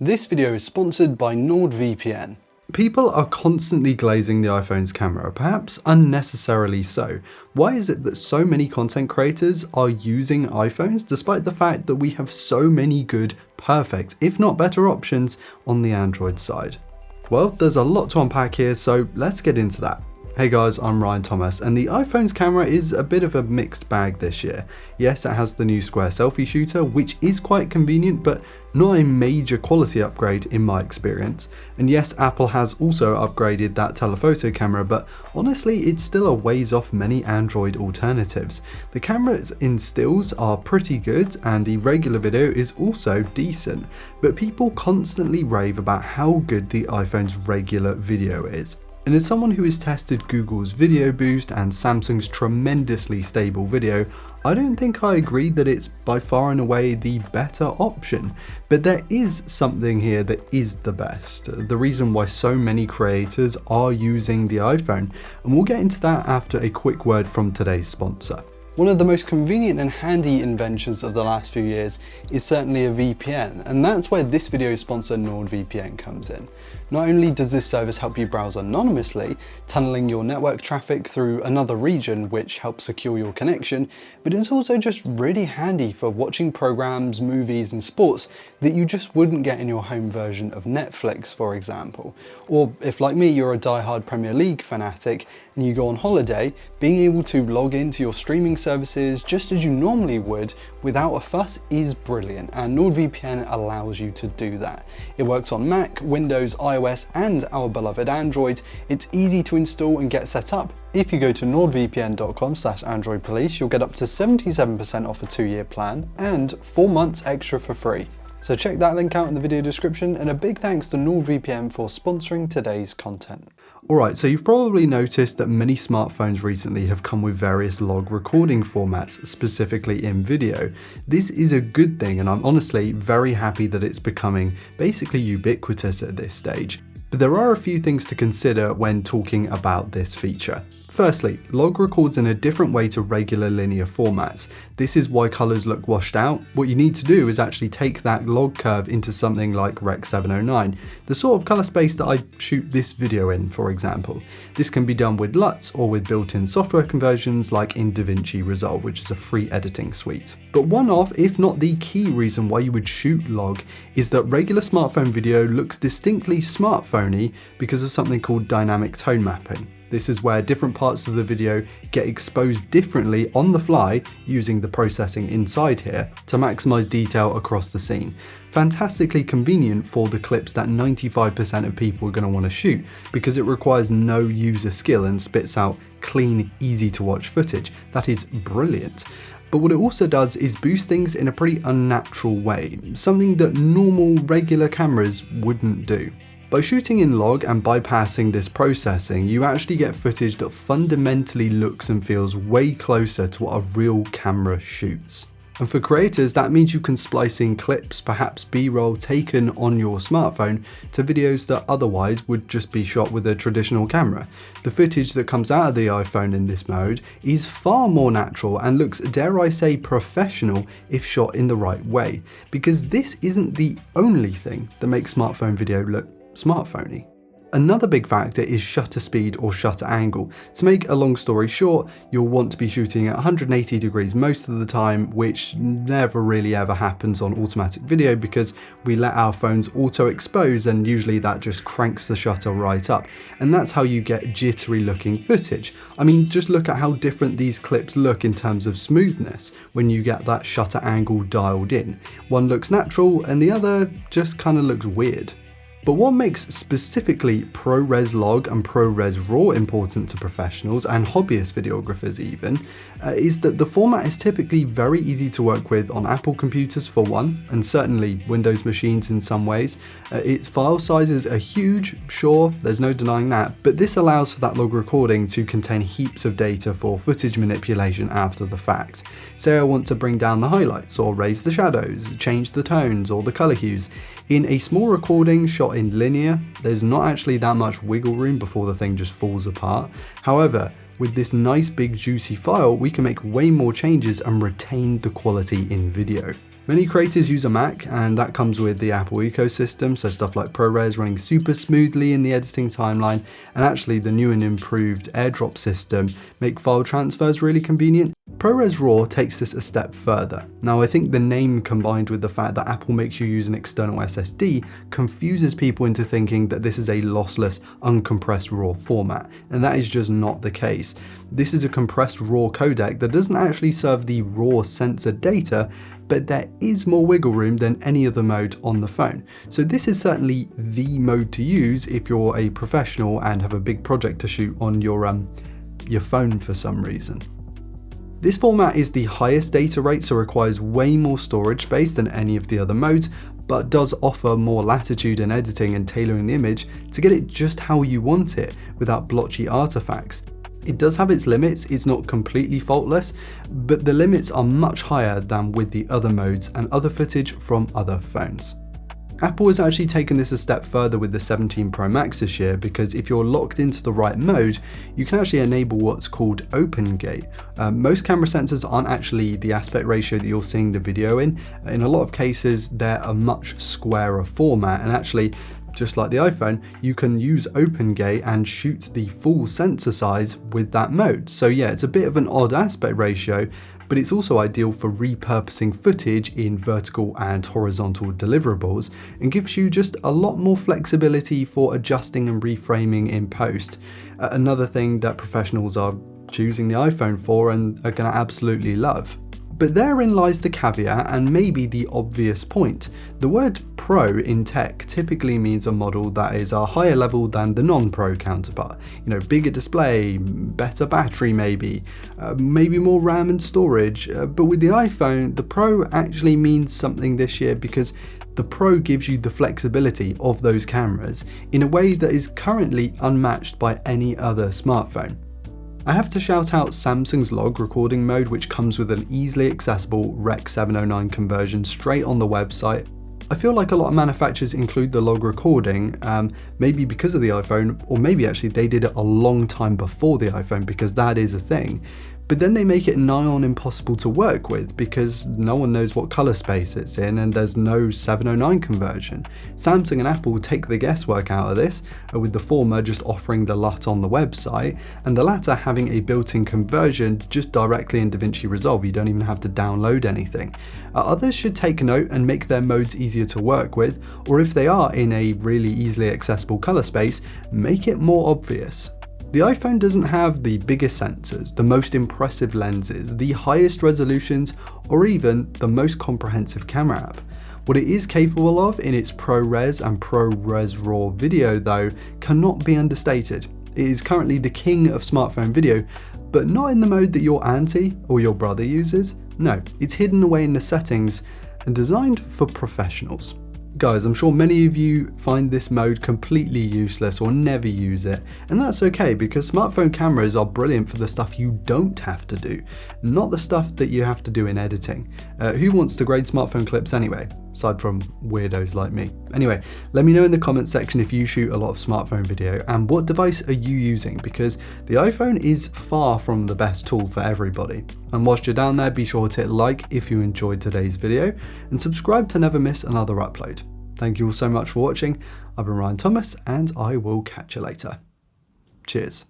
This video is sponsored by NordVPN. People are constantly glazing the iPhone's camera, perhaps unnecessarily so. Why is it that so many content creators are using iPhones despite the fact that we have so many good, perfect, if not better options on the Android side? Well, there's a lot to unpack here, so let's get into that. Hey guys, I'm Ryan Thomas, and the iPhone's camera is a bit of a mixed bag this year. Yes, it has the new square selfie shooter, which is quite convenient, but not a major quality upgrade in my experience. And yes, Apple has also upgraded that telephoto camera, but honestly, it's still a ways off many Android alternatives. The cameras in stills are pretty good, and the regular video is also decent, but people constantly rave about how good the iPhone's regular video is. And as someone who has tested Google's Video Boost and Samsung's tremendously stable video, I don't think I agree that it's by far and away the better option. But there is something here that is the best, the reason why so many creators are using the iPhone, and we'll get into that after a quick word from today's sponsor. One of the most convenient and handy inventions of the last few years is certainly a VPN, and that's where this video's sponsor NordVPN comes in. Not only does this service help you browse anonymously, tunneling your network traffic through another region which helps secure your connection, but it's also just really handy for watching programs, movies and sports that you just wouldn't get in your home version of Netflix, for example. Or if, like me, you're a die-hard Premier League fanatic and you go on holiday, being able to log into your streaming services just as you normally would without a fuss is brilliant, and NordVPN allows you to do that. It works on Mac, Windows, iOS and our beloved Android. It's easy to install and get set up. If you go to nordvpn.com/androidpolice, you'll get up to 77% off a 2-year plan and 4 months extra for free. So check that link out in the video description, and a big thanks to NordVPN for sponsoring today's content. Alright, so you've probably noticed that many smartphones recently have come with various log recording formats, specifically in video. This is a good thing, and I'm honestly very happy that it's becoming basically ubiquitous at this stage. But there are a few things to consider when talking about this feature. Firstly, log records in a different way to regular linear formats. This is why colors look washed out. What you need to do is actually take that log curve into something like Rec 709, the sort of color space that I shoot this video in, for example. This can be done with LUTs or with built-in software conversions like in DaVinci Resolve, which is a free editing suite. But one of, if not the key reason why you would shoot log is that regular smartphone video looks distinctly smartphony because of something called dynamic tone mapping. This is where different parts of the video get exposed differently on the fly using the processing inside here to maximize detail across the scene. Fantastically convenient for the clips that 95% of people are going to want to shoot because it requires no user skill and spits out clean, easy to watch footage. That is brilliant. But what it also does is boost things in a pretty unnatural way, something that normal regular cameras wouldn't do. By shooting in log and bypassing this processing, you actually get footage that fundamentally looks and feels way closer to what a real camera shoots. And for creators, that means you can splice in clips, perhaps B-roll taken on your smartphone, to videos that otherwise would just be shot with a traditional camera. The footage that comes out of the iPhone in this mode is far more natural and looks, dare I say, professional if shot in the right way, because this isn't the only thing that makes smartphone video look smartphony. Another big factor is shutter speed or shutter angle. To make a long story short, you'll want to be shooting at 180 degrees most of the time, which never really ever happens on automatic video because we let our phones auto expose, and usually that just cranks the shutter right up. And that's how you get jittery looking footage. I mean, just look at how different these clips look in terms of smoothness when you get that shutter angle dialed in. One looks natural and the other just kind of looks weird. But what makes specifically ProRes Log and ProRes RAW important to professionals and hobbyist videographers even, is that the format is typically very easy to work with on Apple computers for one, and certainly Windows machines in some ways. Its file sizes are huge, sure, there's no denying that, but this allows for that log recording to contain heaps of data for footage manipulation after the fact. Say I want to bring down the highlights or raise the shadows, change the tones or the color hues. In a small recording shot in linear, there's not actually that much wiggle room before the thing just falls apart. However, with this nice big juicy file, we can make way more changes and retain the quality in video. Many creators use a Mac, and that comes with the Apple ecosystem, so stuff like ProRes running super smoothly in the editing timeline, and actually the new and improved AirDrop system make file transfers really convenient. ProRes RAW takes this a step further. Now I think the name combined with the fact that Apple makes you use an external SSD confuses people into thinking that this is a lossless, uncompressed RAW format, and that is just not the case. This is a compressed RAW codec that doesn't actually serve the raw sensor data, but there is more wiggle room than any other mode on the phone. So this is certainly the mode to use if you're a professional and have a big project to shoot on your phone for some reason. This format is the highest data rate, so requires way more storage space than any of the other modes, but does offer more latitude in editing and tailoring the image to get it just how you want it without blotchy artifacts. It does have its limits, it's not completely faultless, but the limits are much higher than with the other modes and other footage from other phones. Apple has actually taken this a step further with the 17 Pro Max this year, because if you're locked into the right mode, you can actually enable what's called open gate. Most camera sensors aren't actually the aspect ratio that you're seeing the video in. In a lot of cases, they're a much squarer format, and actually, just like the iPhone, you can use OpenGate and shoot the full sensor size with that mode. So yeah, it's a bit of an odd aspect ratio, but it's also ideal for repurposing footage in vertical and horizontal deliverables, and gives you just a lot more flexibility for adjusting and reframing in post. Another thing that professionals are choosing the iPhone for and are going to absolutely love. But therein lies the caveat, and maybe the obvious point. The word Pro in tech typically means a model that is a higher level than the non-Pro counterpart. You know, bigger display, better battery maybe more RAM and storage. But with the iPhone, the Pro actually means something this year, because the Pro gives you the flexibility of those cameras in a way that is currently unmatched by any other smartphone. I have to shout out Samsung's log recording mode, which comes with an easily accessible Rec 709 conversion straight on the website. I feel like a lot of manufacturers include the log recording, maybe because of the iPhone, or maybe actually they did it a long time before the iPhone, because that is a thing. But then they make it nigh on impossible to work with, because no one knows what color space it's in and there's no 709 conversion. Samsung and Apple take the guesswork out of this, with the former just offering the LUT on the website, and the latter having a built-in conversion just directly in DaVinci Resolve. You don't even have to download anything. Others should take note and make their modes easier to work with, or if they are in a really easily accessible color space, make it more obvious. The iPhone doesn't have the biggest sensors, the most impressive lenses, the highest resolutions, or even the most comprehensive camera app. What it is capable of in its ProRes and ProRes RAW video, though, cannot be understated. It is currently the king of smartphone video, but not in the mode that your auntie or your brother uses. No, it's hidden away in the settings and designed for professionals. Guys, I'm sure many of you find this mode completely useless or never use it, and that's okay, because smartphone cameras are brilliant for the stuff you don't have to do, not the stuff that you have to do in editing. Who wants to grade smartphone clips anyway, aside from weirdos like me? Anyway, let me know in the comments section if you shoot a lot of smartphone video, and what device are you using, because the iPhone is far from the best tool for everybody. And whilst you're down there, be sure to hit like if you enjoyed today's video, and subscribe to never miss another upload. Thank you all so much for watching. I've been Ryan Thomas, and I will catch you later. Cheers.